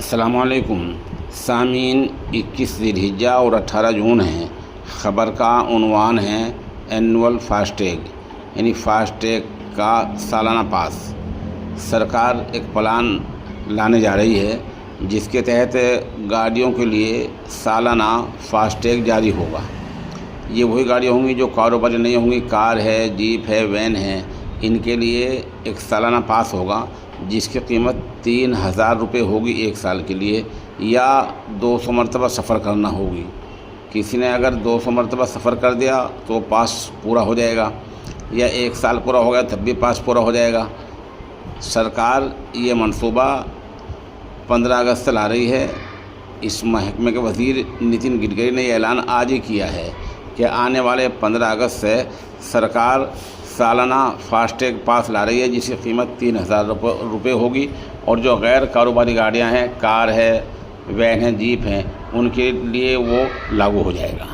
السلام علیکم سامعین، 21 ذی الحجہ اور 18 جون ہیں۔ خبر کا عنوان ہے اینول فاسٹیگ، یعنی فاسٹیگ کا سالانہ پاس۔ سرکار ایک پلان لانے جا رہی ہے جس کے تحت گاڑیوں کے لیے سالانہ فاسٹیگ جاری ہوگا۔ یہ وہی گاڑیاں ہوں گی جو کاروباری نہیں ہوں گی، کار ہے، جیپ ہے، وین ہے، ان کے لیے ایک سالانہ پاس ہوگا جس کی قیمت 3000 روپے ہوگی ایک سال کے لیے، یا 200 مرتبہ سفر کرنا ہوگی۔ کسی نے اگر 200 مرتبہ سفر کر دیا تو پاس پورا ہو جائے گا، یا ایک سال پورا ہو گیا تب بھی پاس پورا ہو جائے گا۔ سرکار یہ منصوبہ 15 اگست سے لا رہی ہے۔ اس محکمے کے وزیر نتن گڈکری نے یہ اعلان آج ہی کیا ہے کہ آنے والے 15 اگست سے سرکار سالانہ فاسٹیگ پاس لا رہی ہے جس کی قیمت 3000 روپے ہوگی، اور جو غیر کاروباری گاڑیاں ہیں، کار ہے، وین ہیں، جیپ ہیں، ان کے لیے وہ لاگو ہو جائے گا۔